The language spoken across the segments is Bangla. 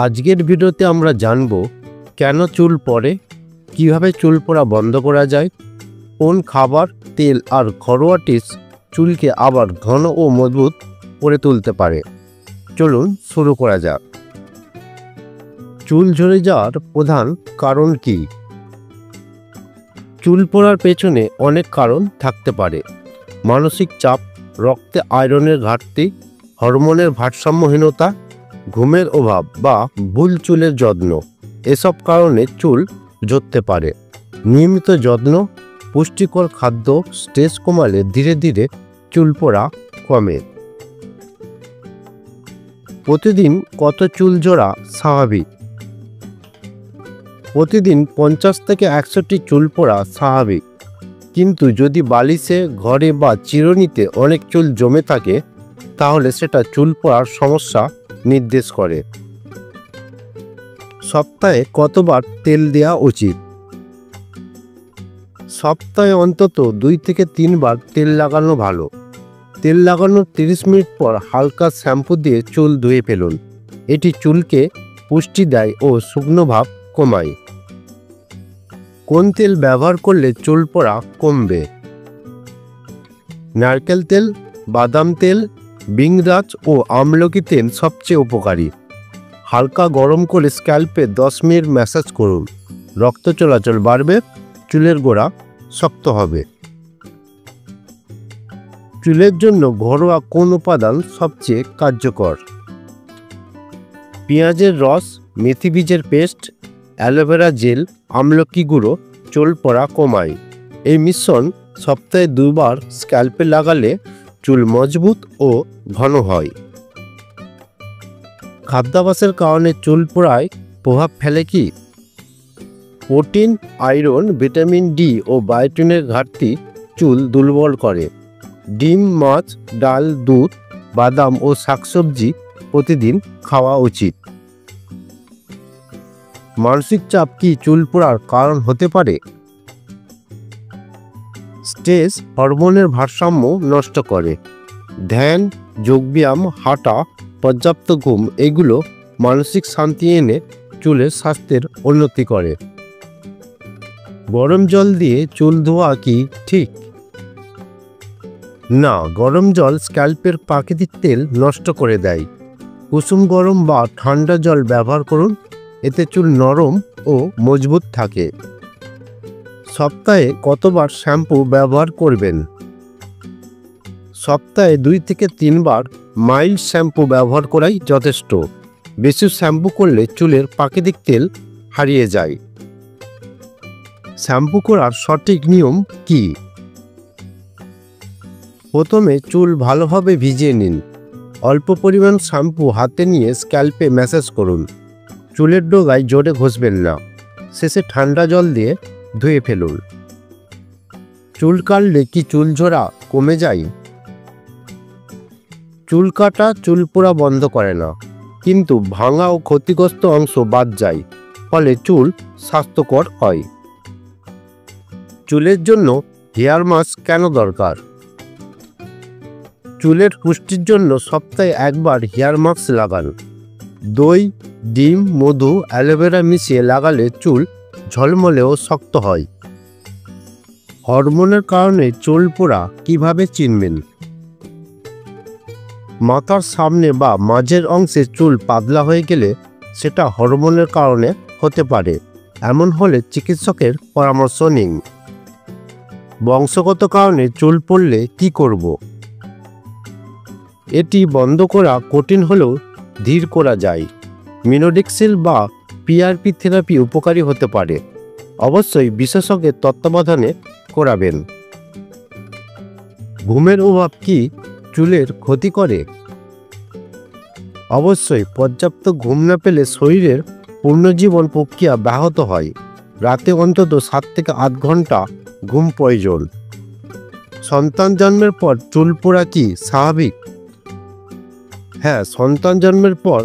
আজকের ভিডিওতে আমরা জানব কেন চুল পড়ে, কিভাবে চুল পড়া বন্ধ করা যায়, কোন খাবার, তেল আর ঘরোয়া টিপস চুলকে আবার ঘন ও মজবুত করে তুলতে পারে। চলুন শুরু করা যাক। চুল ঝরে যাওয়ার প্রধান কারণ কি? চুল পড়ার পেছনে অনেক কারণ থাকতে পারে। মানসিক চাপ, রক্তে আয়রনের ঘাটতি, হরমোনের ভারসাম্যহীনতা, ঘুমের অভাব বা ভুল চুলের যত্ন, এসব কারণে চুল ঝরতে পারে। নিয়মিত যত্ন, পুষ্টিকর খাদ্য, স্ট্রেস কমালে ধীরে ধীরে চুল পড়া কমে। প্রতিদিন কত চুল ঝরা স্বাভাবিক? প্রতিদিন 50 থেকে 100টি চুল পড়া স্বাভাবিক, কিন্তু যদি বালিশে, ঘরে বা চিরুনিতে অনেক চুল জমে থাকে তাহলে সেটা চুল পড়ার সমস্যা নির্দেশ করে। সপ্তাহে কতবার তেল দেওয়া উচিত? সপ্তাহে অন্তত 2 থেকে 3 বার তেল লাগানো ভালো। তেল লাগানোর 30 মিনিট পর হালকা শ্যাম্পু দিয়ে চুল ধুয়ে ফেলুন। এটি চুলকে পুষ্টি দেয় ও শুকনো ভাব কমায়। কোন তেল ব্যবহার করলে চুল পড়া কমবে? নারকেল তেল, বাদাম তেল, বিংরাজ ও আমলকি তেল সবচেয়ে উপকারী। হালকা গরম করে স্ক্যাল্পে 10 মিনিট ম্যাসাজ করুন। রক্ত চলাচল বাড়বে, চুলের গোড়া শক্ত হবে। চুলের জন্য ঘরোয়া কোন উপাদান সবচেয়ে কার্যকর? পেঁয়াজের রস, মেথি বীজের পেস্ট, অ্যালোভেরা জেল, আমলকি গুঁড়ো চুল পড়া কমায়। এই মিশ্রণ সপ্তাহে 2 বার স্ক্যাল্পে লাগালে চুল মজবুত ও ঘন হয়। খাদ্যাভ্যাসের কারণে চুল পড়ায় প্রভাব ফেলে কি? প্রোটিন, আয়রন, ভিটামিন ডি ও বায়োটিনের ঘাটতি চুল দুর্বল করে। ডিম, মাছ, ডাল, দুধ, বাদাম ও শাকসবজি প্রতিদিন খাওয়া উচিত। মানসিক চাপ কি চুল পড়ার কারণ হতে পারে? স্ট্রেস হরমোনের ভারসাম্য নষ্ট করে। ধ্যান, যোগব্যায়াম, হাঁটা, পর্যাপ্ত ঘুম এগুলো মানসিক শান্তি এনে চুলের স্বাস্থ্যের উন্নতি করে। গরম জল দিয়ে চুল ধোয়া কি ঠিক? না, গরম জল স্ক্যাল্পের প্রাকৃতিক তেল নষ্ট করে দেয়। কুসুম গরম বা ঠান্ডা জল ব্যবহার করুন, এতে চুল নরম ও মজবুত থাকে। সপ্তাহে কতবার শ্যাম্পু ব্যবহার করবেন? সপ্তাহে 2 থেকে 3 বার মাইল্ড শ্যাম্পু ব্যবহার করাই যথেষ্ট। বেশি শ্যাম্পু করলে চুলের প্রাকৃতিক তেল হারিয়ে যায়। শ্যাম্পু করার সঠিক নিয়ম কি? প্রথমে চুল ভালোভাবে ভিজিয়ে নিন। অল্প পরিমাণ শ্যাম্পু হাতে নিয়ে স্ক্যাল্পে ম্যাসাজ করুন। চুলের ডগায় জোরে ঘষবেন না। শেষে ঠান্ডা জল দিয়ে ধুয়ে ফেলুন। চুল কাটলে কি চুল ঝরা কমে যায়? চুল কাটা চুল পড়া বন্ধ করে না, কিন্তু ভাঙা ও ক্ষতিগ্রস্ত অংশ বাদ যায়, ফলে চুল স্বাস্থ্যকর হয়। চুলের জন্য হেয়ার মাস্ক কেন দরকার? চুলের পুষ্টির জন্য সপ্তাহে 1 বার হেয়ার মাস্ক লাগান। দই, ডিম, মধু, অ্যালোভেরা মিশিয়ে লাগালে চুল ঝলমলে ও শক্ত হয়। হরমোনের কারণে চুল পড়া কিভাবে চিনবেন? মাথার সামনে বা মাঝের অংশে চুল পাতলা হয়ে গেলে সেটা হরমোনের কারণে হতে পারে। এমন হলে চিকিৎসকের পরামর্শ নিন। বংশগত কারণে চুল পড়লে কি করব? এটি বন্ধ করা কঠিন হলেও ধীর করা যায়। মিনোডেক্সিল বা পিআরপি থেরাপি উপকারী হতে পারে। অবশ্যই বিশেষজ্ঞের তত্ত্বাবধানে করাবেন। ঘুমের অভাব কি চুলের ক্ষতি করে? অবশ্যই, পর্যাপ্ত ঘুম না পেলে শরীরের পুনর্জীবন প্রক্রিয়া ব্যাহত হয়। রাতে অন্তত 7 থেকে 8 ঘন্টা ঘুম প্রয়োজন। সন্তান জন্মের পর চুল পড়া কি স্বাভাবিক? হ্যাঁ, সন্তান জন্মের পর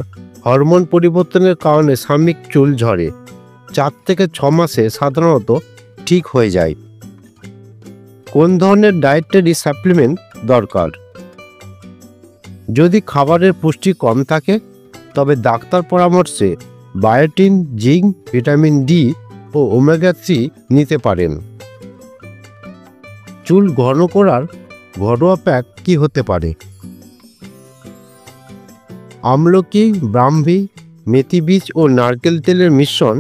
হরমোন পরিবর্তনের কারণে সাময়িক চুল ঝরে। 4 থেকে 6 মাসে সাধারণত ঠিক হয়ে যায়। কোন ধরনের ডায়েটারি সাপ্লিমেন্ট দরকার? যদি খাবারের পুষ্টি কম থাকে, তবে ডাক্তার পরামর্শে বায়োটিন, জিঙ্ক, ভিটামিন ডি ও ওমেগা 3 নিতে পারেন। চুল ঘন করার ঘরোয়া প্যাক কি হতে পারে? আমলকি, ব্রাহ্মী, মেথি বীজ ও নারকেল তেলের মিশ্রণ।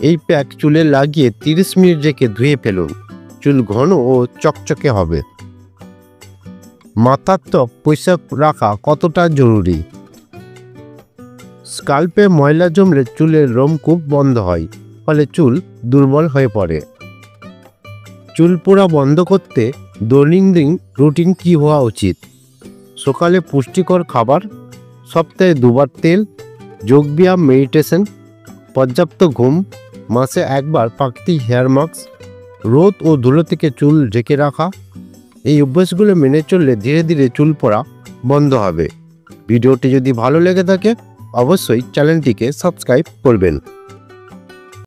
এই প্যাক চুলে লাগিয়ে 30 মিনিট রেখে ধুয়ে ফেলুন। চুল ঘন ও চকচকে হবে। মাথার ত্বক পরিষ্কার রাখা কতটা জরুরি? স্কাল্পে ময়লা জমলে চুলের রোমকূপ বন্ধ হয়, ফলে চুল দুর্বল হয়ে পড়ে। চুল পোড়া বন্ধ করতে দৈনন্দিন রুটিন কি হওয়া উচিত? সকালে পুষ্টিকর খাবার, সপ্তাহে 2 বার তেল, যোগব্যায়াম, মেডিটেশন, পর্যাপ্ত ঘুম, মাসে 1 বার প্রাকৃতিক হেয়ার মাস্ক, রোদ ও ধুলো থেকে চুল ঢেকে রাখা। এই অভ্যাসগুলো মেনে চললে ধীরে ধীরে চুল পড়া বন্ধ হবে। ভিডিওটি যদি ভালো লেগে থাকে অবশ্যই চ্যানেলটিকে সাবস্ক্রাইব করবেন।